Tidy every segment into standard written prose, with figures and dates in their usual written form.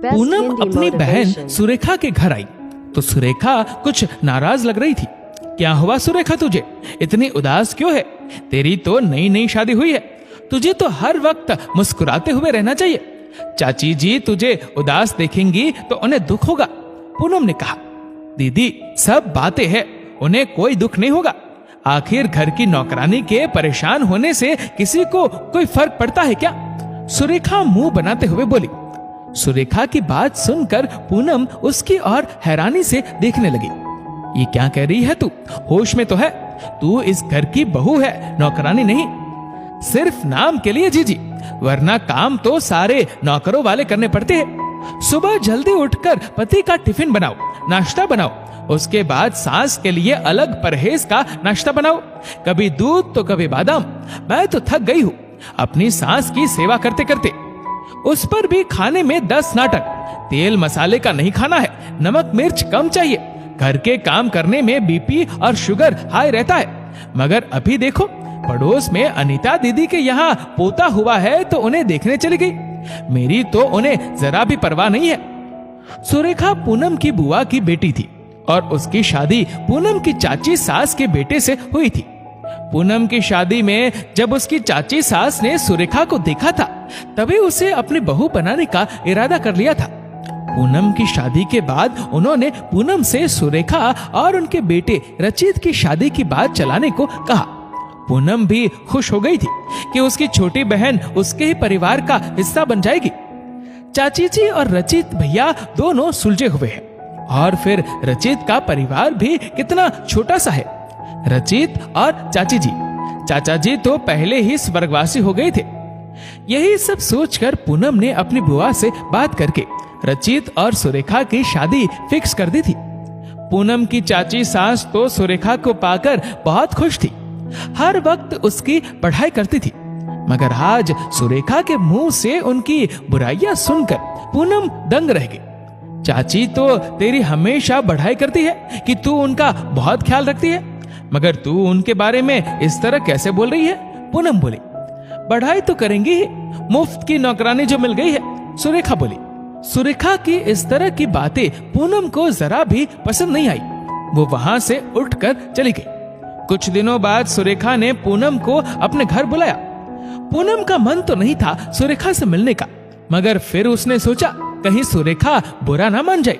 पूनम अपनी बहन सुरेखा के घर आई तो सुरेखा कुछ नाराज लग रही थी। क्या हुआ सुरेखा, तुझे इतनी उदास क्यों है? तेरी तो नई नई शादी हुई है, तुझे तो हर वक्त मुस्कुराते हुए रहना चाहिए। चाची जी तुझे उदास देखेंगी तो उन्हें दुख होगा। पूनम ने कहा, दीदी सब बातें हैं, उन्हें कोई दुख नहीं होगा। आखिर घर की नौकरानी के परेशान होने से किसी को कोई फर्क पड़ता है क्या? सुरेखा मुंह बनाते हुए बोली। सुरेखा की बात सुनकर पूनम उसकी ओर हैरानी से देखने लगी। ये क्या कह रही है तू? होश में तो है? तू इस घर की बहू है, नौकरानी नहीं। सिर्फ नाम के लिए जीजी, वरना काम तो सारे नौकरों वाले करने पड़ते हैं। सुबह जल्दी उठकर पति का टिफिन बनाओ, नाश्ता बनाओ, उसके बाद सास के लिए अलग परहेज का नाश्ता बनाओ, कभी दूध तो कभी बादाम। मैं तो थक गई हूँ अपनी सास की सेवा करते करते। उस पर भी खाने में 10 नाटक। तेल मसाले का नहीं खाना है, नमक मिर्च कम चाहिए। घर के काम करने में बीपी और शुगर हाई रहता है। मगर अभी देखो, पड़ोस में अनीता दीदी के यहाँ पोता हुआ है तो उन्हें देखने चली गई। मेरी तो उन्हें जरा भी परवाह नहीं है। सुरेखा पूनम की बुआ की बेटी थी और उसकी शादी पूनम की चाची सास के बेटे से हुई थी। पूनम की शादी में जब उसकी चाची सास ने सुरेखा को देखा था, तभी उसे अपनी बहू बनाने का इरादा कर लिया था। पूनम की शादी के बाद उन्होंने पूनम से सुरेखा और उनके बेटे रचित की शादी की बात चलाने को कहा। पूनम भी खुश हो गई थी कि उसकी छोटी बहन उसके ही परिवार का हिस्सा बन जाएगी। चाची जी और रचित भैया दोनों सुलझे हुए हैं और फिर रचित का परिवार भी कितना छोटा सा है। रचित और चाची जी, चाचा जी तो पहले ही स्वर्गवासी हो गए थे। यही सब सोचकर पूनम ने अपनी बुआ से बात करके रचित और सुरेखा की शादी फिक्स कर दी थी। पूनम की चाची सास तो सुरेखा को पाकर बहुत खुश थी, हर वक्त उसकी पढ़ाई करती थी। मगर आज सुरेखा के मुंह से उनकी बुराइयां सुनकर पूनम दंग रह गई। चाची तो तेरी हमेशा बढ़ाई करती है कि तू उनका बहुत ख्याल रखती है, मगर तू उनके बारे में इस तरह कैसे बोल रही है? पूनम बोली। बढ़ाई तो करेंगी ही, मुफ्त की नौकरानी जो मिल गई है, सुरेखा बोली। सुरेखा की इस तरह की बातें पूनम को जरा भी पसंद नहीं आई। वो वहां से उठकर चली गई। कुछ दिनों बाद सुरेखा ने पूनम को अपने घर बुलाया। पूनम का मन तो नहीं था सुरेखा से मिलने का, मगर फिर उसने सोचा कहीं सुरेखा बुरा ना मान जाए,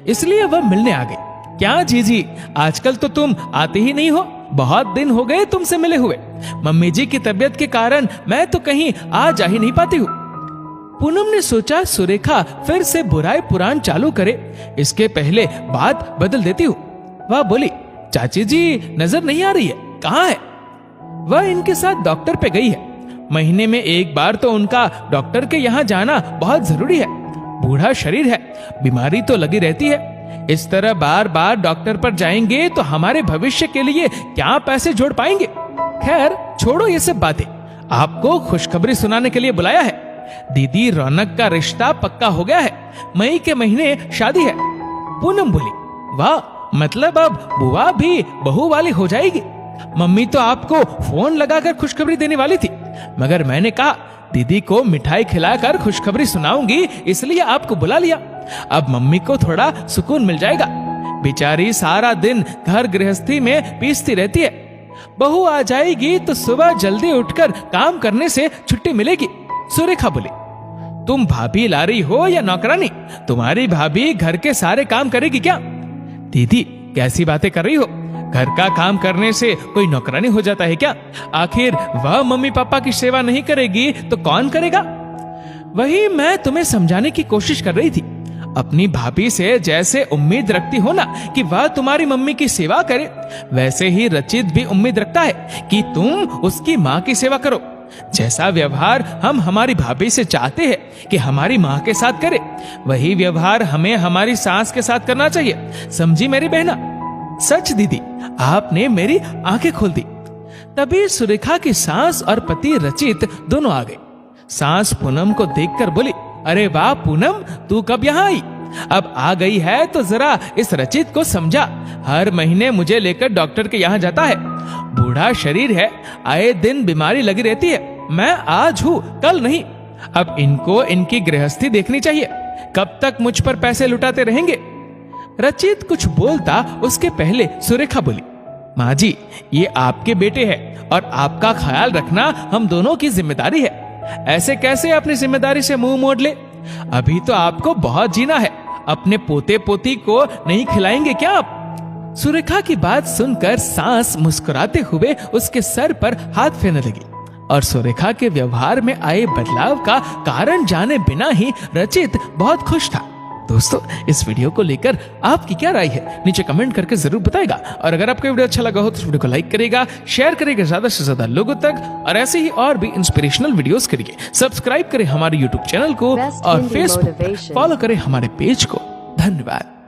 इसलिए वह मिलने आ गई। क्या जीजी, आजकल तो तुम आते ही नहीं हो, बहुत दिन हो गए तुमसे मिले हुए। मम्मी जी की तबीयत के कारण मैं तो कहीं आ जा ही नहीं पाती हूँ। पूनम ने सोचा सुरेखा फिर से बुराई पुराण चालू करे, इसके पहले बात बदल देती हूँ। वह बोली, चाची जी नजर नहीं आ रही है, कहाँ है? वह इनके साथ डॉक्टर पे गई है। महीने में एक बार तो उनका डॉक्टर के यहाँ जाना बहुत जरूरी है। बूढ़ा शरीर है, बीमारी तो लगी रहती है। इस तरह बार बार डॉक्टर पर जाएंगे तो हमारे भविष्य के लिए क्या पैसे जोड़ पाएंगे? खैर छोड़ो ये सब बातें, आपको खुशखबरी सुनाने के लिए बुलाया है। दीदी रौनक का रिश्ता पक्का हो गया है, मई के महीने शादी है। पूनम बोली, वाह, मतलब अब बुआ भी बहू वाली हो जाएगी। मम्मी तो आपको फोन लगाकर खुशखबरी देने वाली थी, मगर मैंने कहा दीदी को मिठाई खिलाकर खुशखबरी सुनाऊंगी, इसलिए आपको बुला लिया। अब मम्मी को थोड़ा सुकून मिल जाएगा। बेचारी सारा दिन घर गृहस्थी में पीसती रहती है। बहू आ जाएगी तो सुबह जल्दी उठकर काम करने से छुट्टी मिलेगी। सुरेखा बोली, तुम भाभी ला रही हो या नौकरानी? तुम्हारी भाभी घर के सारे काम करेगी क्या? दीदी कैसी बातें कर रही हो? घर का काम करने से कोई नौकरानी हो जाता है क्या? आखिर वह मम्मी पापा की सेवा नहीं करेगी तो कौन करेगा? वही मैं तुम्हें समझाने की कोशिश कर रही थी। अपनी भाभी से जैसे उम्मीद रखती हो ना कि वह तुम्हारी मम्मी की सेवा करे, वैसे ही रचित भी उम्मीद रखता है कि तुम उसकी माँ की सेवा करो। जैसा व्यवहार हम हमारी भाभी से चाहते हैं कि हमारी माँ के साथ करे, वही व्यवहार हमें हमारी सास के साथ करना चाहिए। समझी मेरी बहना? सच दीदी, आपने मेरी आंखें खोल दी। तभी सुरेखा की सास और पति रचित दोनों आ गए। सास पूनम को देखकर बोली, अरे वाह पूनम, तू कब यहाँ आई? अब आ गई है तो जरा इस रचित को समझा। हर महीने मुझे लेकर डॉक्टर के यहाँ जाता है। बूढ़ा शरीर है, आए दिन बीमारी लगी रहती है। मैं आज हूँ, कल नहीं। अब इनको इनकी गृहस्थी देखनी चाहिए। कब तक मुझ पर पैसे लुटाते रहेंगे? रचित कुछ बोलता उसके पहले सुरेखा बोली, माँ जी, ये आपके बेटे हैं और आपका ख्याल रखना हम दोनों की जिम्मेदारी है। ऐसे कैसे अपनी जिम्मेदारी से मुंह मोड़ ले? अभी तो आपको बहुत जीना है। अपने पोते पोती को नहीं खिलाएंगे क्या आप? सुरेखा की बात सुनकर सांस मुस्कुराते हुए उसके सर पर हाथ फेरने लगी और सुरेखा के व्यवहार में आए बदलाव का कारण जाने बिना ही रचित बहुत खुश था। दोस्तों, इस वीडियो को लेकर आपकी क्या राय है नीचे कमेंट करके जरूर बताएगा। और अगर आपको वीडियो अच्छा लगा हो तो इस वीडियो को लाइक करेगा, शेयर करेगा ज्यादा से ज्यादा लोगों तक, और ऐसे ही और भी इंस्पिरेशनल वीडियोस के लिए सब्सक्राइब करें हमारे यूट्यूब चैनल को और फेसबुक फॉलो करें हमारे पेज को। धन्यवाद।